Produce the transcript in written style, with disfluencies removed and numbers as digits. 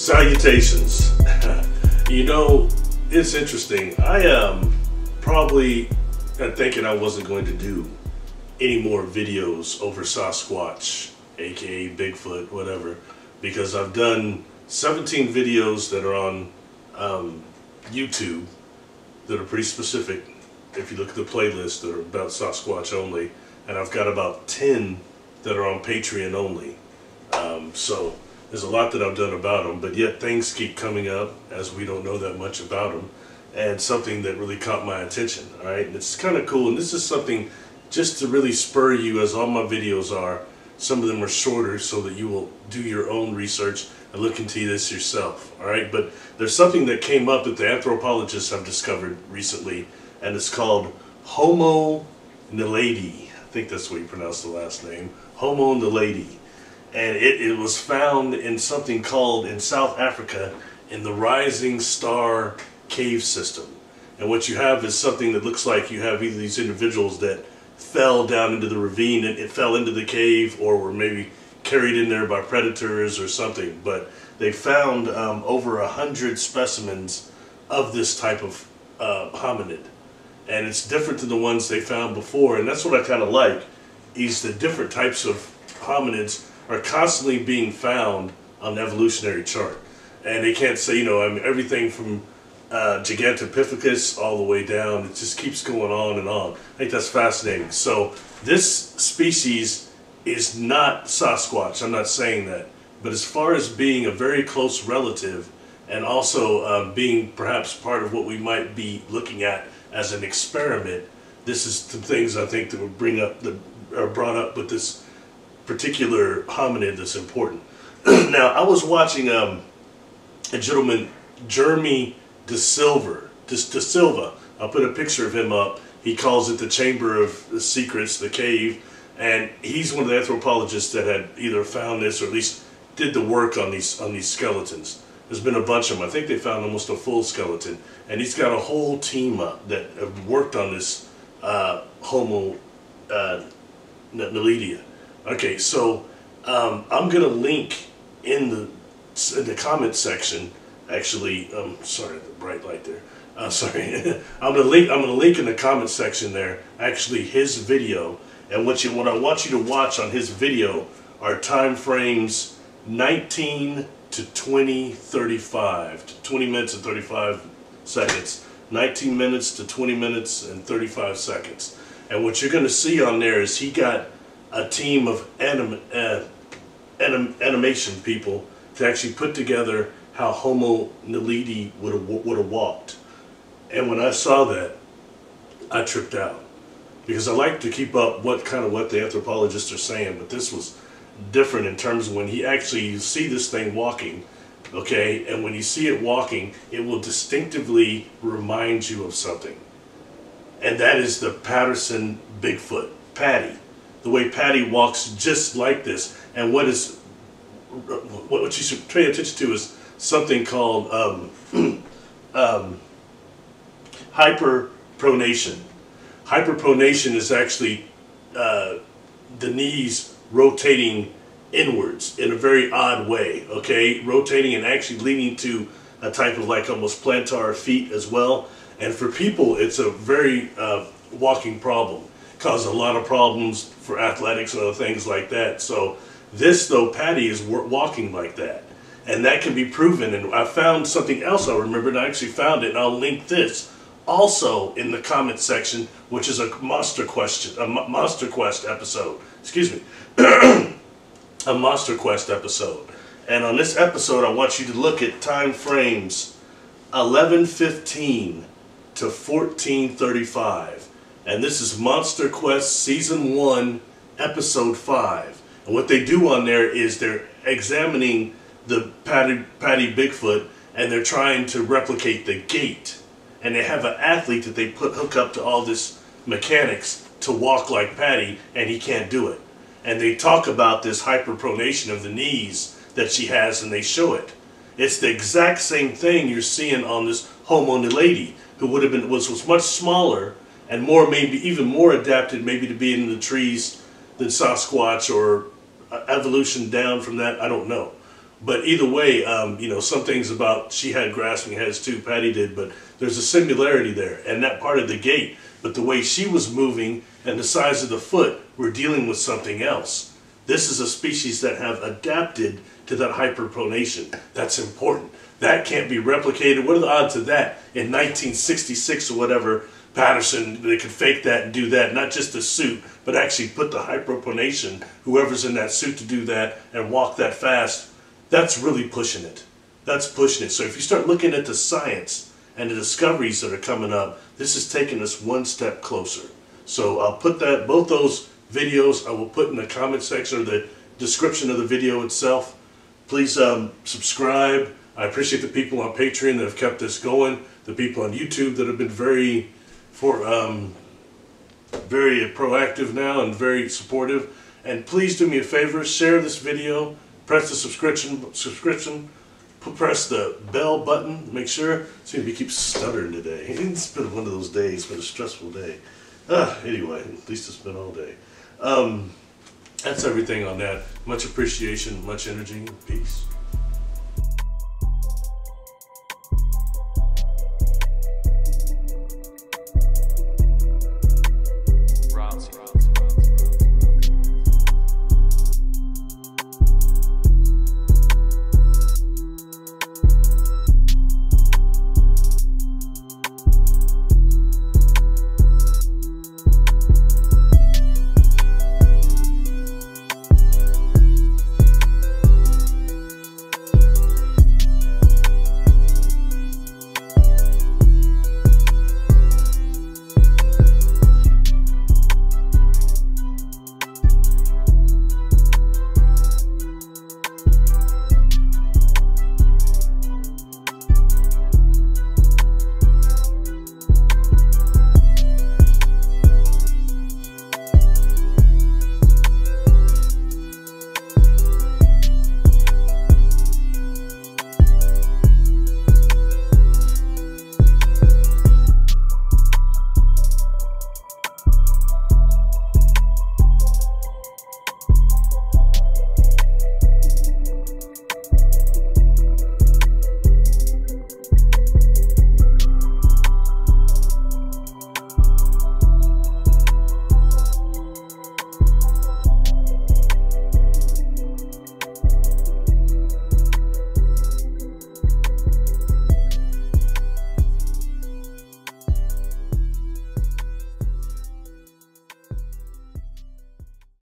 Salutations. You know, it's interesting. I probably thinking I wasn't going to do any more videos over Sasquatch, aka Bigfoot, whatever, because I've done 17 videos that are on YouTube that are pretty specific. If you look at the playlist, that are about Sasquatch only, and I've got about 10 that are on Patreon only. So there's a lot that I've done about them, but yet things keep coming up as we don't know that much about them, and something that really caught my attention. All right, and it's kind of cool, and this is something just to really spur you, as all my videos are. Some of them are shorter so that you will do your own research and look into this yourself. All right, but there's something that came up that the anthropologists have discovered recently, and it's called Homo Naledi. I think that's what you pronounce the last name, Homo Naledi. And it was found in something called, in South Africa, in the Rising Star cave system. And what you have is something that looks like you have either these individuals that fell down into the ravine and it fell into the cave, or were maybe carried in there by predators or something. But they found over 100 specimens of this type of hominid. And it's different than the ones they found before. And that's what I kind of like, is the different types of hominids are constantly being found on the evolutionary chart. And they can't say, you know, I mean, everything from Gigantopithecus all the way down, it just keeps going on and on. I think that's fascinating. So this species is not Sasquatch, I'm not saying that, but as far as being a very close relative, and also being perhaps part of what we might be looking at as an experiment, this is the things I think that would bring up, that are brought up with this particular hominid that's important. Now, I was watching a gentleman, Jeremy De Silva. I'll put a picture of him up. He calls it the Chamber of Secrets, the cave, and he's one of the anthropologists that had either found this or at least did the work on these skeletons. There's been a bunch of them. I think they found almost a full skeleton, and he's got a whole team up that have worked on this Homo Naledi. Okay, so I'm gonna link in the comment section. Actually, sorry, the bright light there. Sorry, I'm gonna link in the comment section there. Actually, his video, and what I want you to watch on his video are time frames 19 to 35, 20 minutes and 35 seconds, 19 minutes to 20 minutes and 35 seconds. And what you're gonna see on there is he got a team of animation people to actually put together how Homo Naledi would have walked. And when I saw that, I tripped out, because I like to keep up what the anthropologists are saying, but this was different in terms of when he actually, you see this thing walking, okay, and when you see it walking, it will distinctively remind you of something. And that is the Patterson Bigfoot, Patty. The way Patty walks just like this. And what you should pay attention to is something called hyperpronation. Hyperpronation is actually the knees rotating inwards in a very odd way, okay? Rotating and actually leading to a type of like almost plantar feet as well. And for people, it's a very walking problem. Cause a lot of problems for athletics and other things like that. So this, though, Patty is walking like that, and that can be proven. And I found something else I remembered. I actually found it, and I'll link this also in the comment section, which is a Monster Quest episode. Excuse me, a Monster Quest episode. And on this episode, I want you to look at time frames 11:15 to 14:35. And this is Monster Quest Season 1, Episode 5. And what they do on there is they're examining the Patty Bigfoot, and they're trying to replicate the gait. And they have an athlete that they hook up to all this mechanics to walk like Patty, and he can't do it. And they talk about this hyperpronation of the knees that she has, and they show it. It's the exact same thing you're seeing on this Homo Naledi, who was much smaller, and more, maybe even more adapted maybe to be in the trees than Sasquatch, or evolution down from that, I don't know. But either way, you know, some things about she had grasping heads too, Patty did, but there's a similarity there, and that part of the gait. But the way she was moving and the size of the foot, we're dealing with something else. This is a species that have adapted to that hyperpronation. That's important. That can't be replicated. What are the odds of that? In 1966 or whatever, Patterson, they could fake that and do that, not just the suit, but actually put the hyperpronation, whoever's in that suit, to do that and walk that fast. That's really pushing it. That's pushing it. So if you start looking at the science and the discoveries that are coming up, this is taking us one step closer. So I'll put that, both those videos I will put in the comment section or the description of the video itself. Please subscribe. I appreciate the people on Patreon that have kept this going, the people on YouTube that have been very proactive now and very supportive. And please do me a favor, share this video, press the subscription, press the bell button, make sure. Seems to keep stuttering today. It's been one of those days, it's been a stressful day. Anyway, at least it's been all day. That's everything on that. Much appreciation, much energy, peace.